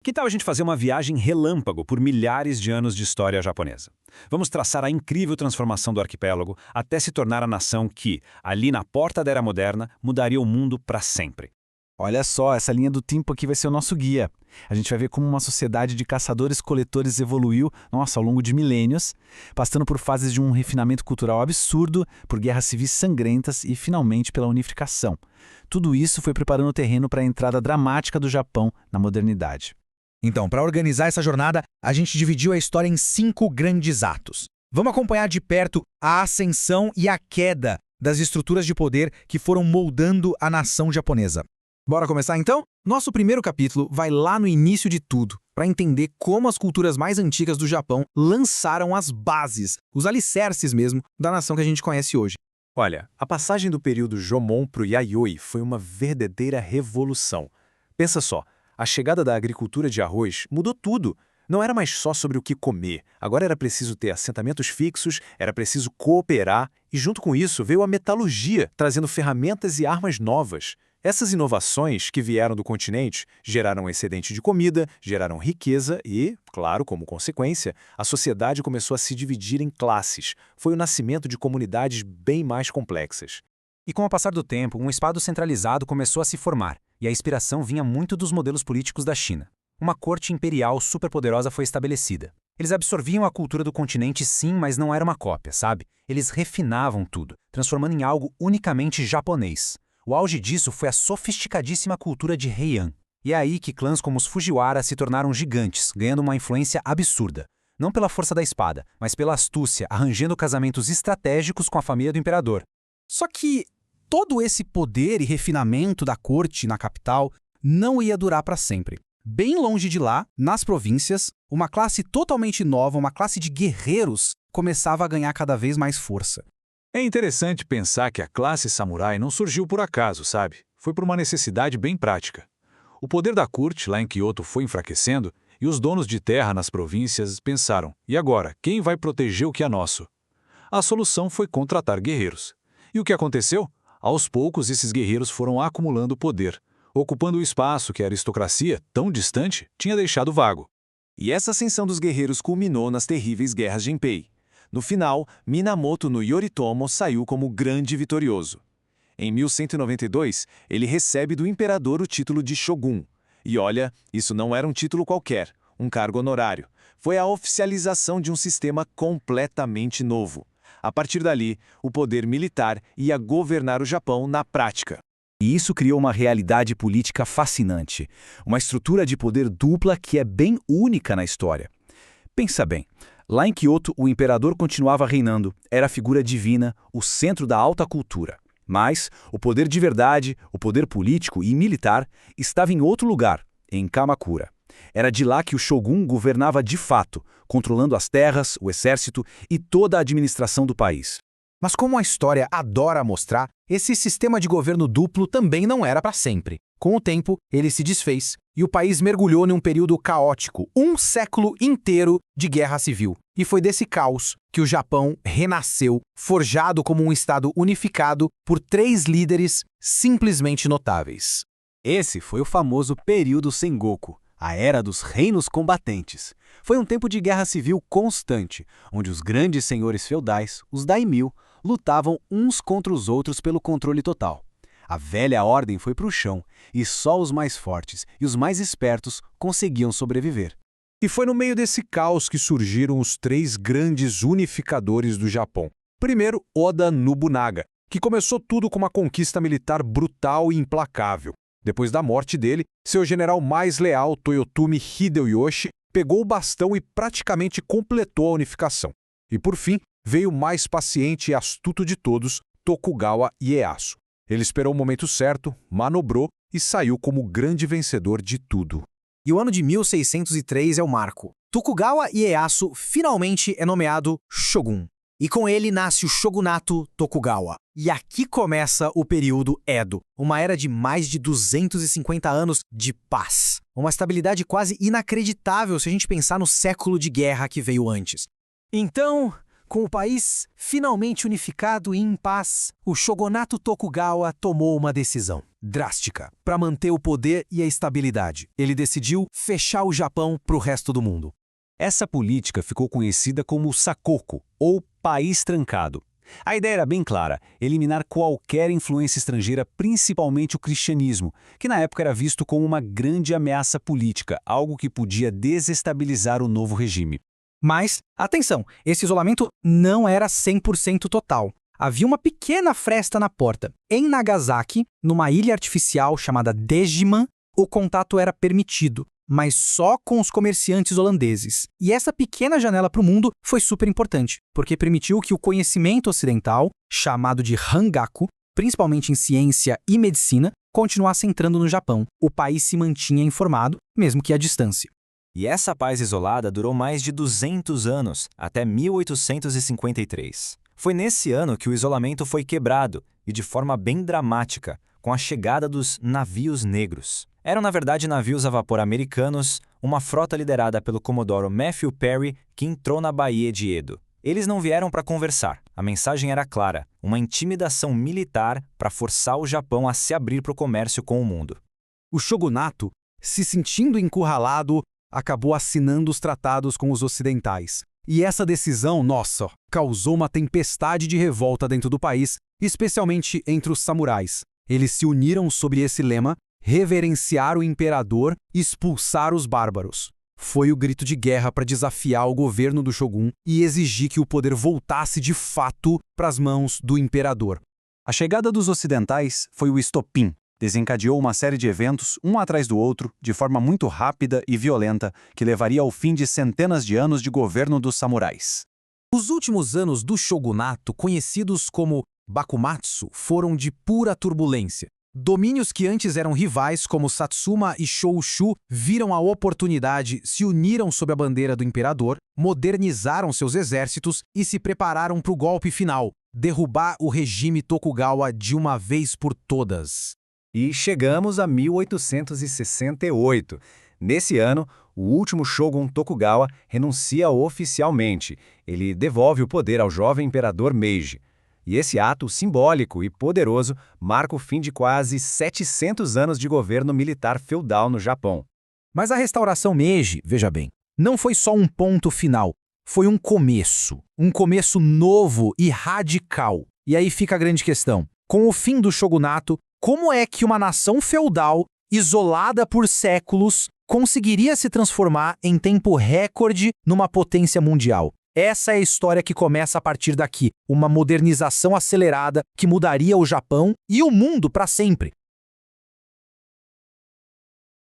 Que tal a gente fazer uma viagem relâmpago por milhares de anos de história japonesa? Vamos traçar a incrível transformação do arquipélago até se tornar a nação que, ali na porta da Era Moderna, mudaria o mundo para sempre. Olha só, essa linha do tempo aqui vai ser o nosso guia. A gente vai ver como uma sociedade de caçadores-coletores evoluiu, ao longo de milênios, passando por fases de um refinamento cultural absurdo, por guerras civis sangrentas e, finalmente, pela unificação. Tudo isso foi preparando o terreno para a entrada dramática do Japão na modernidade. Então, para organizar essa jornada, a gente dividiu a história em 5 grandes atos. Vamos acompanhar de perto a ascensão e a queda das estruturas de poder que foram moldando a nação japonesa. Bora começar então? Nosso primeiro capítulo vai lá no início de tudo, para entender como as culturas mais antigas do Japão lançaram as bases, os alicerces mesmo, da nação que a gente conhece hoje. Olha, a passagem do período Jomon para o Yayoi foi uma verdadeira revolução. Pensa só, a chegada da agricultura de arroz mudou tudo. Não era mais só sobre o que comer, agora era preciso ter assentamentos fixos, era preciso cooperar, e junto com isso veio a metalurgia, trazendo ferramentas e armas novas. Essas inovações que vieram do continente geraram excedente de comida, geraram riqueza e, claro, como consequência, a sociedade começou a se dividir em classes. Foi o nascimento de comunidades bem mais complexas. E com o passar do tempo, um Estado centralizado começou a se formar, e a inspiração vinha muito dos modelos políticos da China. Uma corte imperial superpoderosa foi estabelecida. Eles absorviam a cultura do continente sim, mas não era uma cópia, sabe? Eles refinavam tudo, transformando em algo unicamente japonês. O auge disso foi a sofisticadíssima cultura de Heian. E é aí que clãs como os Fujiwara se tornaram gigantes, ganhando uma influência absurda. Não pela força da espada, mas pela astúcia, arranjando casamentos estratégicos com a família do imperador. Só que todo esse poder e refinamento da corte na capital não ia durar para sempre. Bem longe de lá, nas províncias, uma classe totalmente nova, uma classe de guerreiros, começava a ganhar cada vez mais força. É interessante pensar que a classe samurai não surgiu por acaso, sabe? Foi por uma necessidade bem prática. O poder da corte lá em Kyoto foi enfraquecendo e os donos de terra nas províncias pensaram, e agora, quem vai proteger o que é nosso? A solução foi contratar guerreiros. E o que aconteceu? Aos poucos, esses guerreiros foram acumulando poder, ocupando o espaço que a aristocracia, tão distante, tinha deixado vago. E essa ascensão dos guerreiros culminou nas terríveis guerras Genpei. No final, Minamoto no Yoritomo saiu como grande vitorioso. Em 1192, ele recebe do imperador o título de Shogun. E olha, isso não era um título qualquer, um cargo honorário. Foi a oficialização de um sistema completamente novo. A partir dali, o poder militar ia governar o Japão na prática. E isso criou uma realidade política fascinante, uma estrutura de poder dupla que é bem única na história. Pensa bem, lá em Kyoto o imperador continuava reinando, era a figura divina, o centro da alta cultura. Mas o poder de verdade, o poder político e militar, estava em outro lugar, em Kamakura. Era de lá que o shogun governava de fato, controlando as terras, o exército e toda a administração do país. Mas como a história adora mostrar, esse sistema de governo duplo também não era para sempre. Com o tempo, ele se desfez e o país mergulhou num período caótico, um século inteiro de guerra civil. E foi desse caos que o Japão renasceu, forjado como um estado unificado por 3 líderes simplesmente notáveis. Esse foi o famoso período Sengoku, a Era dos Reinos Combatentes. Foi um tempo de guerra civil constante, onde os grandes senhores feudais, os daimyo, lutavam uns contra os outros pelo controle total. A velha ordem foi para o chão, e só os mais fortes e os mais espertos conseguiam sobreviver. E foi no meio desse caos que surgiram os 3 grandes unificadores do Japão. Primeiro, Oda Nobunaga, que começou tudo com uma conquista militar brutal e implacável. Depois da morte dele, seu general mais leal, Toyotomi Hideyoshi, pegou o bastão e praticamente completou a unificação. E por fim, veio o mais paciente e astuto de todos, Tokugawa Ieyasu. Ele esperou o momento certo, manobrou e saiu como grande vencedor de tudo. E o ano de 1603 é o marco. Tokugawa Ieyasu finalmente é nomeado Shogun. E com ele nasce o Shogunato Tokugawa. E aqui começa o período Edo, uma era de mais de 250 anos de paz. Uma estabilidade quase inacreditável se a gente pensar no século de guerra que veio antes. Então, Com o país finalmente unificado e em paz, o shogunato Tokugawa tomou uma decisão drástica para manter o poder e a estabilidade. Ele decidiu fechar o Japão para o resto do mundo. Essa política ficou conhecida como Sakoku, ou País Trancado. A ideia era bem clara: eliminar qualquer influência estrangeira, principalmente o cristianismo, que na época era visto como uma grande ameaça política, algo que podia desestabilizar o novo regime. Mas, atenção, esse isolamento não era 100% total. Havia uma pequena fresta na porta. Em Nagasaki, numa ilha artificial chamada Dejima, o contato era permitido, mas só com os comerciantes holandeses. E essa pequena janela para o mundo foi super importante, porque permitiu que o conhecimento ocidental, chamado de Hangaku, principalmente em ciência e medicina, continuasse entrando no Japão. O país se mantinha informado, mesmo que à distância. E essa paz isolada durou mais de 200 anos, até 1853. Foi nesse ano que o isolamento foi quebrado, e de forma bem dramática, com a chegada dos navios negros. Eram, na verdade, navios a vapor americanos, uma frota liderada pelo Comodoro Matthew Perry, que entrou na Baía de Edo. Eles não vieram para conversar. A mensagem era clara: uma intimidação militar para forçar o Japão a se abrir para o comércio com o mundo. O shogunato, se sentindo encurralado, acabou assinando os tratados com os ocidentais. E essa decisão, causou uma tempestade de revolta dentro do país, especialmente entre os samurais. Eles se uniram sob esse lema: reverenciar o imperador e expulsar os bárbaros. Foi o grito de guerra para desafiar o governo do shogun e exigir que o poder voltasse de fato para as mãos do imperador. A chegada dos ocidentais foi o estopim. Desencadeou uma série de eventos, um atrás do outro, de forma muito rápida e violenta, que levaria ao fim de centenas de anos de governo dos samurais. Os últimos anos do shogunato, conhecidos como Bakumatsu, foram de pura turbulência. Domínios que antes eram rivais, como Satsuma e Shōshu, viram a oportunidade, se uniram sob a bandeira do imperador, modernizaram seus exércitos e se prepararam para o golpe final: derrubar o regime Tokugawa de uma vez por todas. E chegamos a 1868. Nesse ano, o último shogun Tokugawa renuncia oficialmente. Ele devolve o poder ao jovem imperador Meiji. E esse ato simbólico e poderoso marca o fim de quase 700 anos de governo militar feudal no Japão. Mas a restauração Meiji, veja bem, não foi só um ponto final. Foi um começo novo e radical. E aí fica a grande questão: com o fim do shogunato, como é que uma nação feudal, isolada por séculos, conseguiria se transformar em tempo recorde numa potência mundial? Essa é a história que começa a partir daqui, uma modernização acelerada que mudaria o Japão e o mundo para sempre.